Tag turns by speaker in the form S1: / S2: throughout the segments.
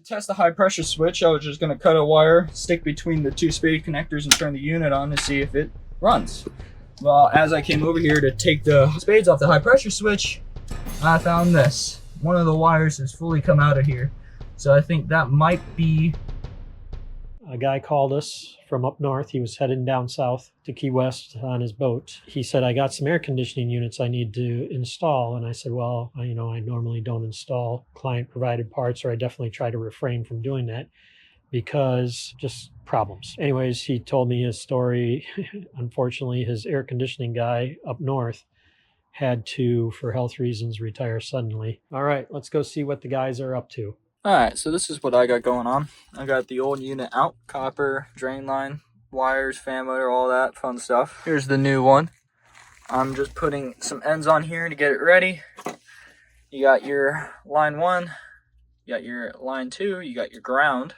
S1: test the high pressure switch, I was just going to cut a wire, stick between the two spade connectors and turn the unit on to see if it runs. Well, as I came over here to take the spades off the high pressure switch, I found this. One of the wires has fully come out of here. So I think that might be...
S2: A guy called us from up north. He was heading down south to Key West on his boat. He said, I got some air conditioning units I need to install. And I said, well, I normally don't install client provided parts, or I definitely try to refrain from doing that because just problems. Anyways, he told me his story. Unfortunately, his air conditioning guy up north had to, for health reasons, retire suddenly. All right, let's go see what the guys are up to.
S1: Alright, so this is what I got going on. I got the old unit out, copper, drain line, wires, fan motor, all that fun stuff. Here's the new one. I'm just putting some ends on here to get it ready. You got your line 1, you got your line 2, you got your ground.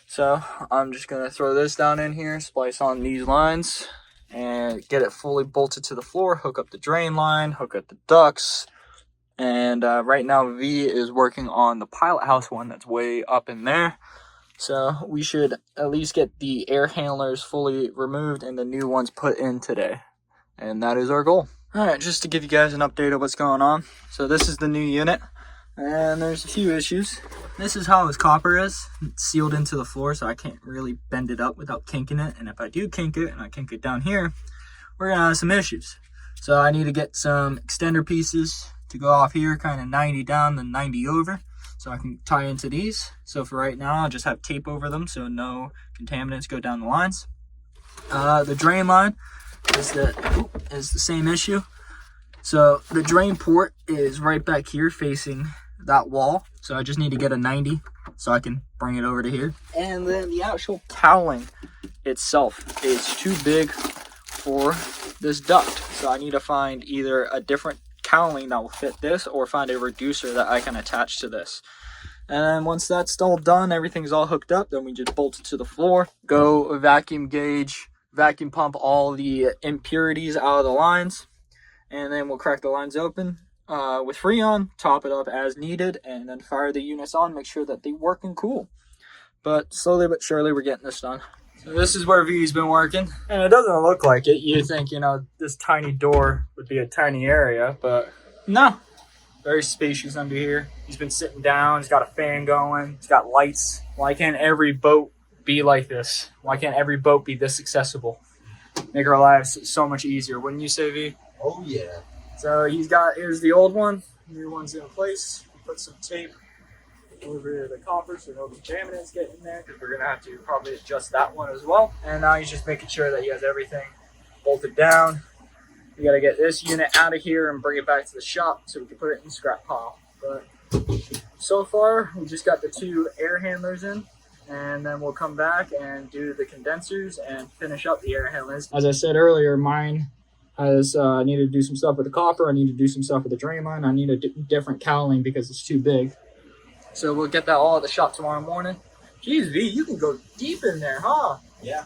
S1: So I'm just going to throw this down in here, splice on these lines, and get it fully bolted to the floor, hook up the drain line, hook up the ducts. And right now V is working on the pilot house one that's way up in there. So we should at least get the air handlers fully removed and the new ones put in today. And that is our goal. Alright, just to give you guys an update of what's going on. So this is the new unit. And there's a few issues. This is how his copper is. It's sealed into the floor, so I can't really bend it up without kinking it. And if I do kink it, and I kink it down here, we're going to have some issues. So I need to get some extender pieces to go off here, kind of 90 down, then 90 over, so I can tie into these. So for right now, I'll just have tape over them so no contaminants go down the lines. The drain line is the same issue. So the drain port is right back here facing that wall. So I just need to get a 90 so I can bring it over to here. And then the actual cowling itself is too big for this duct. So I need to find either a different cowling that will fit this, or find a reducer that I can attach to this. And then once that's all done, everything's all hooked up, then we just bolt it to the floor, go vacuum gauge, vacuum pump all the impurities out of the lines, and then we'll crack the lines open with Freon, top it up as needed, and then fire the units on, make sure that they work and cool. But slowly but surely we're getting this done. So this is where V's been working, and it doesn't look like it. You think, this tiny door would be a tiny area, but no. Very spacious under here. He's been sitting down, he's got a fan going, he's got lights. Why can't every boat be like this? Why can't every boat be this accessible? Make our lives so much easier, wouldn't you say, V?
S3: Oh yeah.
S1: So here's the old one, new one's in place. Put some tape over the copper so no contaminants get in there, because we're going to have to probably adjust that one as well. And now he's just making sure that he has everything bolted down. We got to get this unit out of here and bring it back to the shop so we can put it in the scrap pile. But so far we just got the 2 air handlers in, and then we'll come back and do the condensers and finish up the air handlers. As I said earlier, mine has I need to do some stuff with the copper, I need to do some stuff with the drain line, I need a different cowling because it's too big. So we'll get that all at the shop tomorrow morning. Jeez, V, you can go deep in there, huh?
S3: Yeah.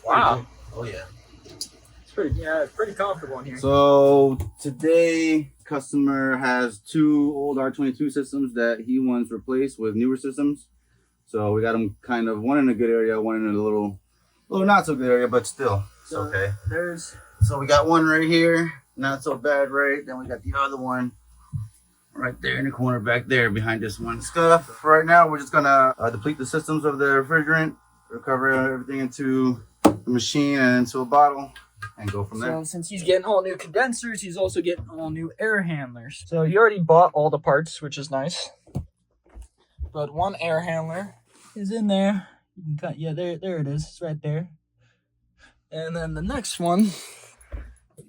S1: Wow.
S3: Oh yeah.
S1: It's pretty comfortable in here.
S4: So today, customer has 2 old R22 systems that he wants replaced with newer systems. So we got them kind of one in a good area, one in a little not so good area, but still it's okay. So we got one right here, not so bad, right? Then we got the other one right there in the corner back there behind this one. Stuff. Right now, we're just gonna deplete the systems of the refrigerant, recover everything into the machine and into a bottle, and go from there.
S1: So since he's getting all new condensers, he's also getting all new air handlers. So he already bought all the parts, which is nice. But one air handler is in there. You can cut, yeah, there it is. It's right there. And then the next one,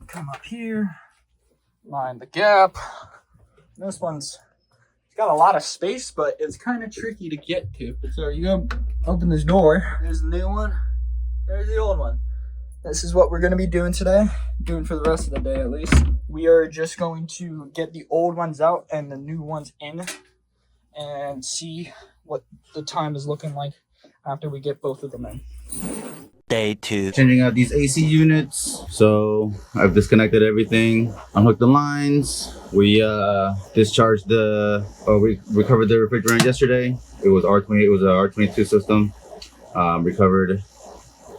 S1: come up here, line the gap. This one's got a lot of space, but it's kind of tricky to get to. So you go open this door. There's the new one. There's the old one. This is what we're going to be doing today. Doing for the rest of the day, at least. We are just going to get the old ones out and the new ones in, and see what the time is looking like after we get both of them in.
S5: Day 2.
S4: Changing out these AC units. So I've disconnected everything, unhooked the lines. We discharged we recovered the refrigerant yesterday. It was R20. It was a R22 system. Recovered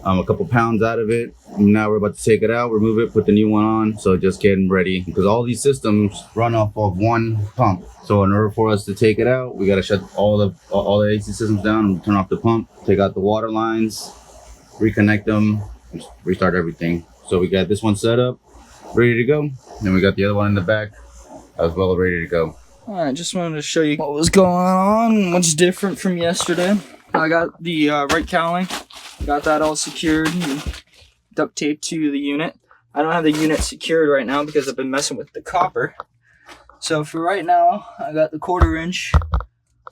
S4: a couple pounds out of it. Now we're about to take it out, remove it, put the new one on. So just getting ready because all these systems run off of one pump. So in order for us to take it out, we got to shut all the AC systems down and turn off the pump, take out the water lines, reconnect them, restart everything. So we got this one set up, ready to go. Then we got the other one in the back as well, ready to go.
S1: All right, just wanted to show you what was going on, what's different from yesterday. I got the right cowling, got that all secured and duct taped to the unit. I don't have the unit secured right now because I've been messing with the copper. So for right now, I got the 1/4 inch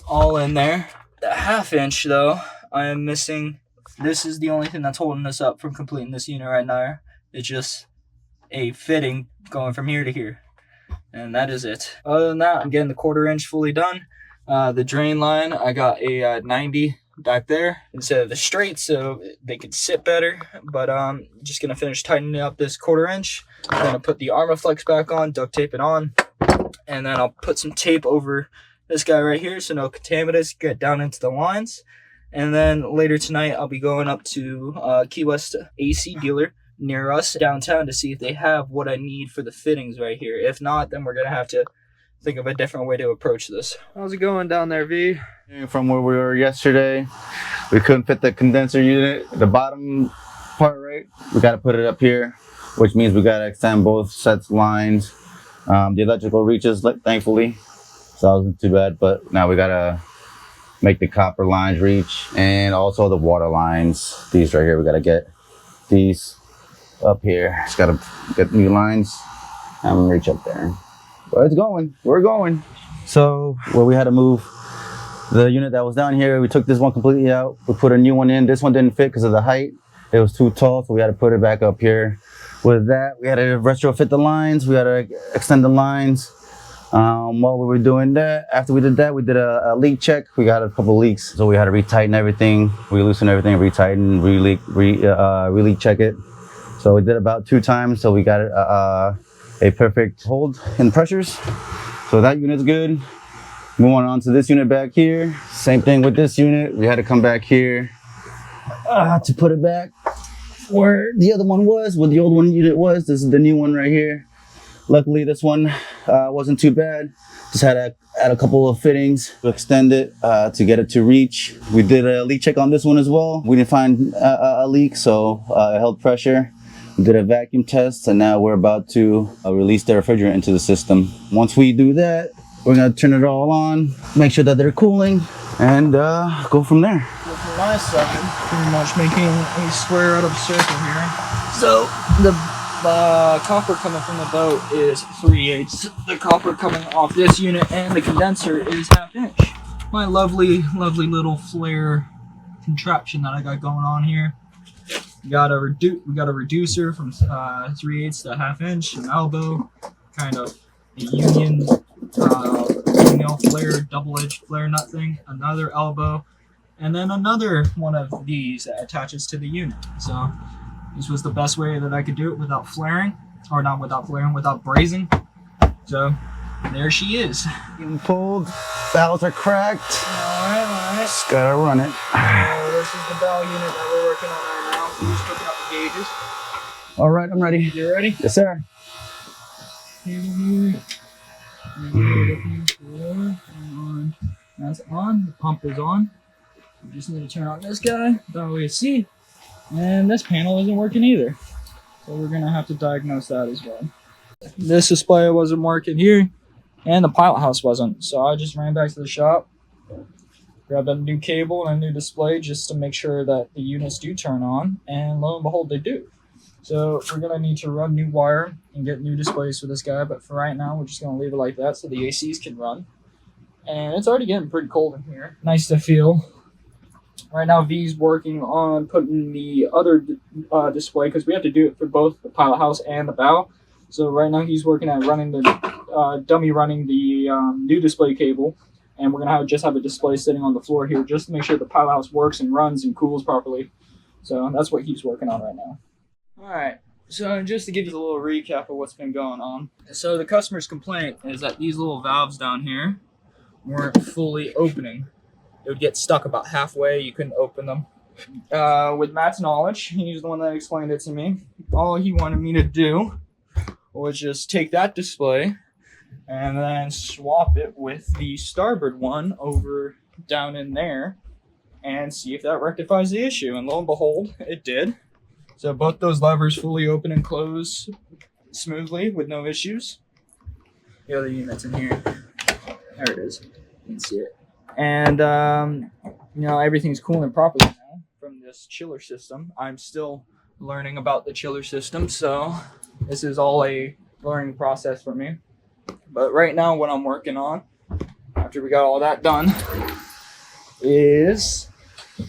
S1: all in there. The 1/2 inch though, I am missing. This is the only thing that's holding us up from completing this unit right now. It's just a fitting going from here to here. And that is it. Other than that, I'm getting the 1/4 inch fully done. The drain line, I got a 90 back there instead of the straight so they could sit better. But just gonna finish tightening up this 1/4 inch. I'm gonna put the Armaflex back on, duct tape it on, and then I'll put some tape over this guy right here so no contaminants get down into the lines. And then later tonight, I'll be going up to Key West AC dealer near us downtown to see if they have what I need for the fittings right here. If not, then we're gonna have to think of a different way to approach this. How's it going down there, V?
S4: From where we were yesterday, we couldn't fit the condenser unit, the bottom part, right? We got to put it up here, which means we got to extend both sets lines. The electrical reaches, thankfully, so that wasn't too bad. But now we got to make the copper lines reach, and also the water lines. These right here, we got to get these up here. Just got to get new lines and reach up there. But it's going. We're going. So where we had to move the unit that was down here, we took this one completely out. We put a new one in. This one didn't fit because of the height. It was too tall, so we had to put it back up here. With that, we had to retrofit the lines. We had to extend the lines. While we were doing that, after we did that, we did a leak check. We got a couple leaks, so we had to retighten everything, re-loosen everything, retighten, re-leak check it. So we did about 2 times, so we got a perfect hold in pressures. So that unit's good. Moving on to this unit back here. Same thing with this unit. We had to come back here to put it back where the other one was, where the old one unit was. This is the new one right here. Luckily, this one wasn't too bad. Just had to add a couple of fittings to extend it to get it to reach. We did a leak check on this one as well. We didn't find a leak, so it held pressure. We did a vacuum test, and now we're about to release the refrigerant into the system. Once we do that, we're gonna turn it all on, make sure that they're cooling, and go from there.
S1: For my side, pretty much making a square out of a circle here. So the copper coming from the boat is 3/8. The copper coming off this unit and the condenser is 1/2 inch. My lovely, lovely little flare contraption that I got going on here. We got a reducer from 3/8 to 1/2 inch, an elbow, kind of a union female flare, double-edged flare nut thing, another elbow, and then another one of these that attaches to the unit. So this was the best way that I could do it without flaring, or not without flaring, without brazing. So there she is.
S4: Getting pulled, valves are cracked.
S1: All right.
S4: Just gotta run it.
S1: This is the bell unit that we're working on right now. We're just hooking up the gauges.
S4: All right, I'm ready.
S1: You ready?
S4: Yes, sir.
S1: That's on. The pump is on. We just need to turn on this guy. That way you see. And this panel isn't working either. So we're gonna have to diagnose that as well. This display wasn't working here, and the pilot house wasn't. So I just ran back to the shop, grabbed a new cable and a new display just to make sure that the units do turn on, and lo and behold, they do. So we're gonna need to run new wire and get new displays for this guy, but for right now, we're just gonna leave it like that so the ACs can run. And it's already getting pretty cold in here. Nice to feel. Right now, V's working on putting the other display, because we have to do it for both the pilot house and the bow. So right now, he's working at running the dummy running the new display cable, and we're gonna just have a display sitting on the floor here just to make sure the pilot house works and runs and cools properly. So that's what he's working on right now. All right. So just to give you a little recap of what's been going on. So the customer's complaint is that these little valves down here weren't fully opening. it would get stuck about halfway. You couldn't open them. With Matt's knowledge, he's the one that explained it to me. All he wanted me to do was just take that display and then swap it with the starboard one over down in there and see if that rectifies the issue. And lo and behold, it did. So both those levers fully open and close smoothly with no issues. The other unit's in here. There it is. You can see it. And, everything's cooling properly now from this chiller system. I'm still learning about the chiller system, so this is all a learning process for me. But right now, what I'm working on, after we got all that done, is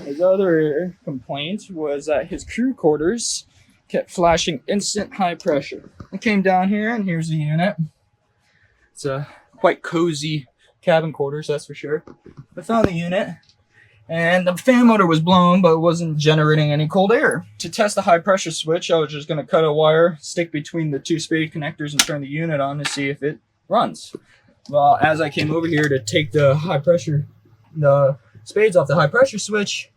S1: his other complaint was that his crew quarters kept flashing instant high pressure. I came down here, and here's the unit. It's a quite cozy cabin quarters, that's for sure. I found the unit, and the fan motor was blown, but it wasn't generating any cold air. To test the high pressure switch, I was just going to cut a wire, stick between the two spade connectors, and turn the unit on to see if it runs. Well, as I came over here to take the spades off the high pressure switch,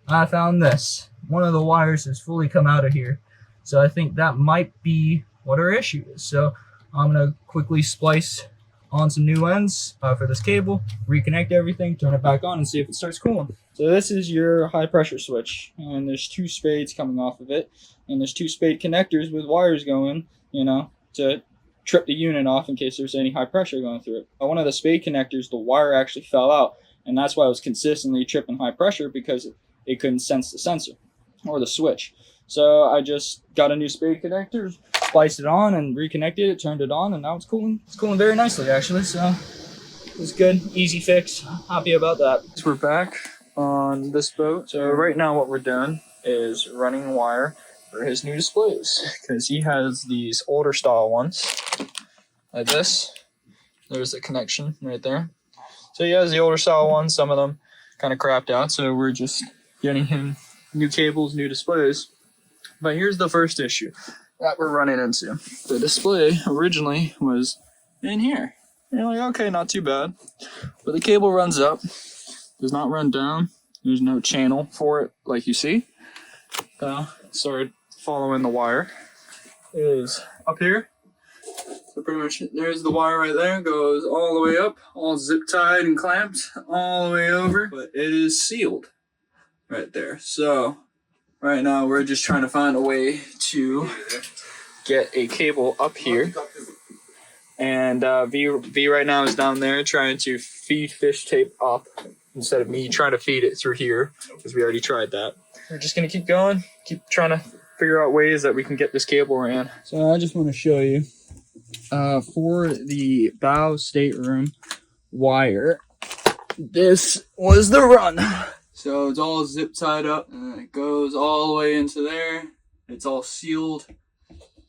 S1: I found this. One of the wires has fully come out of here. So I think that might be what our issue is. So I'm going to quickly splice on some new ends for this cable, reconnect everything, turn it back on, and see if it starts cooling. So this is your high pressure switch, and there's two spades coming off of it, and there's two spade connectors with wires going, to trip the unit off in case there's any high pressure going through it. One of the spade connectors, the wire actually fell out, and that's why it was consistently tripping high pressure, because it couldn't sense the sensor or the switch. So I just got a new spade connector, spliced it on and reconnected it, turned it on, and now it's cooling. It's cooling very nicely, actually, so it's good. Easy fix. Happy about that. So we're back on this boat. So right now what we're doing is running wire for his new displays, because he has these older style ones like this. There's the connection right there. So he has the older style ones, some of them kind of crapped out, so we're just getting him new cables, new displays. But here's the first issue that we're running into. The display originally was in here. And you're like, okay, not too bad. But the cable runs up, does not run down. There's no channel for it like you see. Started following the wire. It is up here. So pretty much there's the wire right there. Goes all the way up, all zip tied and clamped all the way over. But it is sealed right there. So right now we're just trying to find a way to get a cable up here. And V right now is down there trying to feed fish tape up instead of me trying to feed it through here, because we already tried that. We're just going to keep going, keep trying to figure out ways that we can get this cable ran. So I just want to show you for the bow stateroom wire, this was the run. So it's all zip tied up and it goes all the way into there. It's all sealed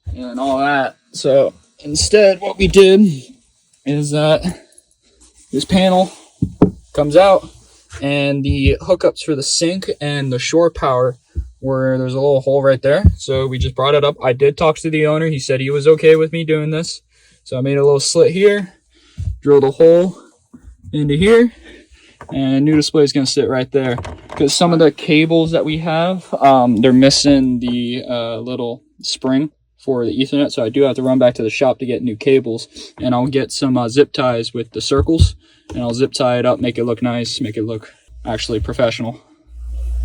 S1: and all that. So instead what we did is that this panel comes out, and the hookups for the sink and the shore power where there's a little hole right there. So we just brought it up. I did talk to the owner. He said he was okay with me doing this. So I made a little slit here, drilled a hole into here, and new display is going to sit right there. Because some of the cables that we have, they're missing the little spring for the Ethernet. So I do have to run back to the shop to get new cables. And I'll get some zip ties with the circles. And I'll zip tie it up, make it look nice, make it look actually professional.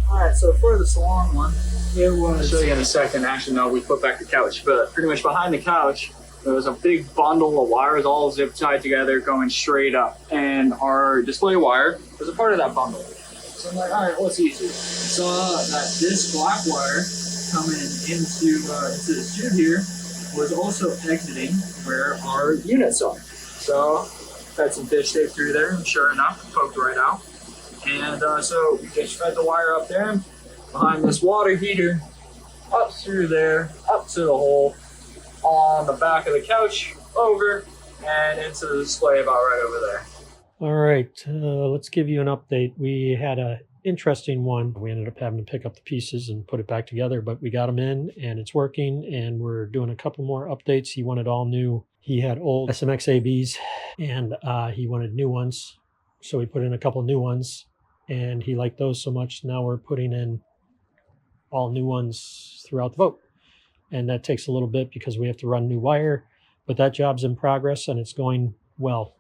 S1: Alright, so for the salon one, it was... I'll show you in a second. Actually, no, we put back the couch. But pretty much behind the couch, there was a big bundle of wires all zip tied together going straight up. And our display wire was a part of that bundle. So I'm like, alright, what's easier? I saw that this black wire coming into the tube here was also exiting where our units are. So had some fish tape through there, and sure enough, poked right out. And so we just fed the wire up there, behind this water heater, up through there, up to the hole, on the back of the couch, over, and into the display about right over there.
S2: All right, let's give you an update. We had a interesting one. We ended up having to pick up the pieces and put it back together, but we got them in and it's working, and we're doing a couple more updates. He wanted all new. He had old SMX ABs and he wanted new ones. So we put in a couple new ones. and he liked those so much. Now we're putting in all new ones throughout the boat. And that takes a little bit because we have to run new wire, but that job's in progress and it's going well.